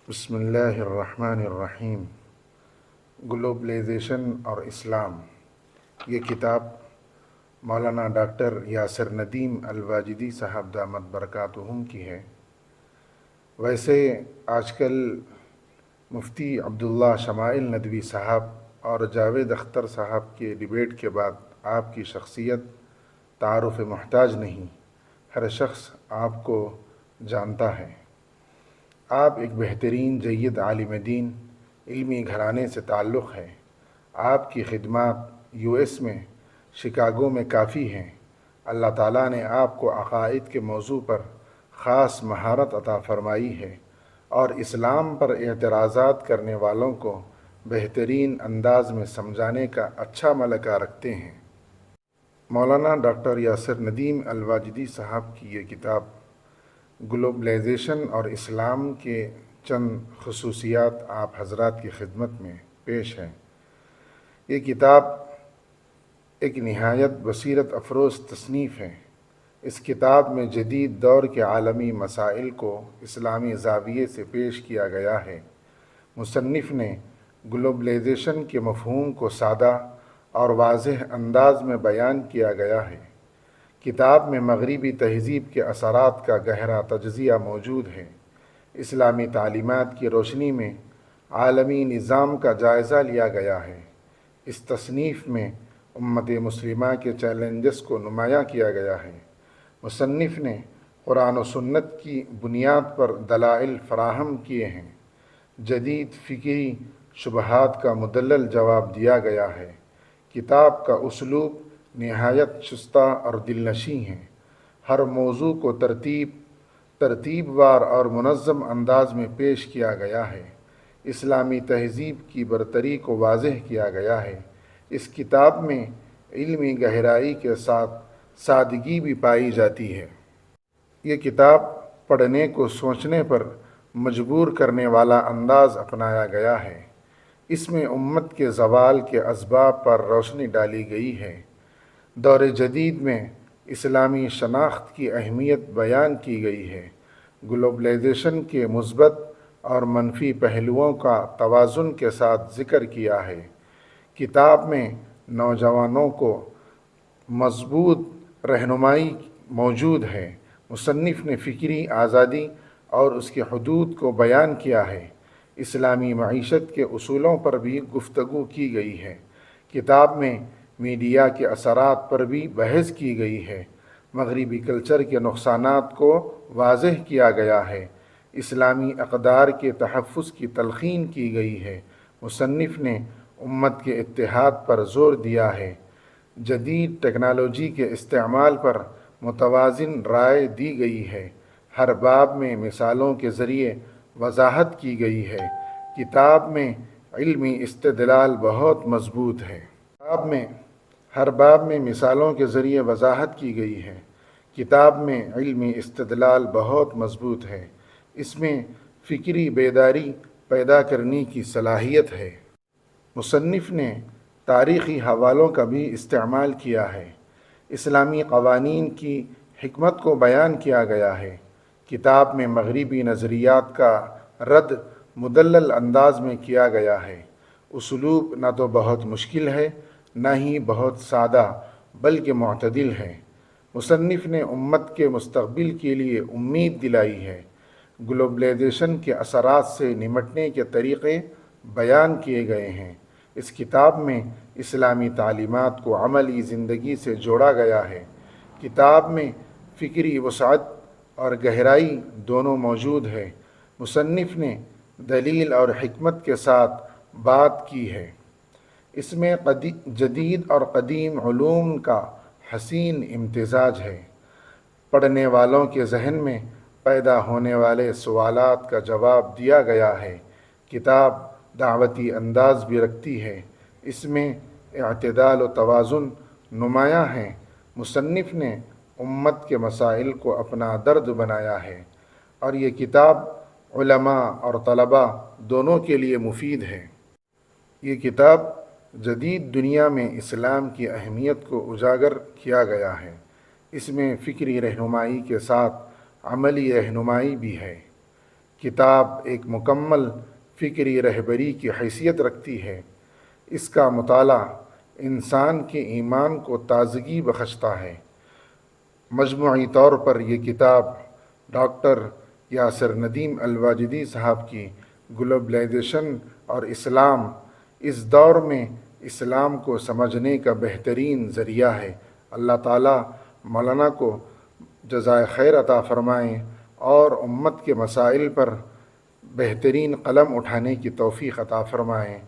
بسم اللہ الرحمن الرحیم۔ گلوبلائزیشن اور اسلام، یہ کتاب مولانا ڈاکٹر یاسر ندیم الواجدی صاحب دامت برکاتہم کی ہے۔ ویسے آج کل مفتی عبداللہ شمائل ندوی صاحب اور جاوید اختر صاحب کے ڈیبیٹ کے بعد آپ کی شخصیت تعارف محتاج نہیں، ہر شخص آپ کو جانتا ہے۔ آپ ایک بہترین جید عالم دین علمی گھرانے سے تعلق ہے۔ آپ کی خدمات یو ایس میں شکاگو میں کافی ہیں۔ اللہ تعالیٰ نے آپ کو عقائد کے موضوع پر خاص مہارت عطا فرمائی ہے اور اسلام پر اعتراضات کرنے والوں کو بہترین انداز میں سمجھانے کا اچھا ملکہ رکھتے ہیں۔ مولانا ڈاکٹر یاسر ندیم الواجدی صاحب کی یہ کتاب گلوبلائزیشن اور اسلام کے چند خصوصیات آپ حضرات کی خدمت میں پیش ہیں۔ یہ کتاب ایک نہایت بصیرت افروز تصنیف ہے۔ اس کتاب میں جدید دور کے عالمی مسائل کو اسلامی زاویے سے پیش کیا گیا ہے۔ مصنف نے گلوبلائزیشن کے مفہوم کو سادہ اور واضح انداز میں بیان کیا گیا ہے۔ کتاب میں مغربی تہذیب کے اثرات کا گہرا تجزیہ موجود ہے۔ اسلامی تعلیمات کی روشنی میں عالمی نظام کا جائزہ لیا گیا ہے۔ اس تصنیف میں امت مسلمہ کے چیلنجز کو نمایاں کیا گیا ہے۔ مصنف نے قرآن و سنت کی بنیاد پر دلائل فراہم کیے ہیں۔ جدید فکری شبہات کا مدلل جواب دیا گیا ہے۔ کتاب کا اسلوب نہایت شستہ اور دلنشیں ہے۔ ہر موضوع کو ترتیب وار اور منظم انداز میں پیش کیا گیا ہے۔ اسلامی تہذیب کی برتری کو واضح کیا گیا ہے۔ اس کتاب میں علمی گہرائی کے ساتھ سادگی بھی پائی جاتی ہے۔ یہ کتاب پڑھنے کو سوچنے پر مجبور کرنے والا انداز اپنایا گیا ہے۔ اس میں امت کے زوال کے اسباب پر روشنی ڈالی گئی ہے۔ دور جدید میں اسلامی شناخت کی اہمیت بیان کی گئی ہے۔ گلوبلائزیشن کے مثبت اور منفی پہلوؤں کا توازن کے ساتھ ذکر کیا ہے۔ کتاب میں نوجوانوں کو مضبوط رہنمائی موجود ہے۔ مصنف نے فکری آزادی اور اس کے حدود کو بیان کیا ہے۔ اسلامی معیشت کے اصولوں پر بھی گفتگو کی گئی ہے۔ کتاب میں میڈیا کے اثرات پر بھی بحث کی گئی ہے۔ مغربی کلچر کے نقصانات کو واضح کیا گیا ہے۔ اسلامی اقدار کے تحفظ کی تلقین کی گئی ہے۔ مصنف نے امت کے اتحاد پر زور دیا ہے۔ جدید ٹیکنالوجی کے استعمال پر متوازن رائے دی گئی ہے۔ ہر باب میں مثالوں کے ذریعے وضاحت کی گئی ہے۔ کتاب میں علمی استدلال بہت مضبوط ہے۔ ہر باب میں مثالوں کے ذریعے وضاحت کی گئی ہے۔ کتاب میں علمی استدلال بہت مضبوط ہے۔ اس میں فکری بیداری پیدا کرنے کی صلاحیت ہے۔ مصنف نے تاریخی حوالوں کا بھی استعمال کیا ہے۔ اسلامی قوانین کی حکمت کو بیان کیا گیا ہے۔ کتاب میں مغربی نظریات کا رد مدلل انداز میں کیا گیا ہے۔ اسلوب نہ تو بہت مشکل ہے نہ ہی بہت سادہ بلکہ معتدل ہے۔ مصنف نے امت کے مستقبل کے لیے امید دلائی ہے۔ گلوبلائزیشن کے اثرات سے نمٹنے کے طریقے بیان کیے گئے ہیں۔ اس کتاب میں اسلامی تعلیمات کو عملی زندگی سے جوڑا گیا ہے۔ کتاب میں فکری وسعت اور گہرائی دونوں موجود ہے۔ مصنف نے دلیل اور حکمت کے ساتھ بات کی ہے۔ اس میں جدید اور قدیم علوم کا حسین امتزاج ہے۔ پڑھنے والوں کے ذہن میں پیدا ہونے والے سوالات کا جواب دیا گیا ہے۔ کتاب دعوتی انداز بھی رکھتی ہے۔ اس میں اعتدال و توازن نمایاں ہیں۔ مصنف نے امت کے مسائل کو اپنا درد بنایا ہے اور یہ کتاب علماء اور طلباء دونوں کے لیے مفید ہے۔ یہ کتاب جدید دنیا میں اسلام کی اہمیت کو اجاگر کیا گیا ہے۔ اس میں فکری رہنمائی کے ساتھ عملی رہنمائی بھی ہے۔ کتاب ایک مکمل فکری رہبری کی حیثیت رکھتی ہے۔ اس کا مطالعہ انسان کے ایمان کو تازگی بخشتا ہے۔ مجموعی طور پر یہ کتاب ڈاکٹر یاسر ندیم الواجدی صاحب کی گلوبلائزیشن اور اسلام اس دور میں اسلام کو سمجھنے کا بہترین ذریعہ ہے۔ اللہ تعالیٰ مولانا کو جزائے خیر عطا فرمائیں اور امت کے مسائل پر بہترین قلم اٹھانے کی توفیق عطا فرمائیں۔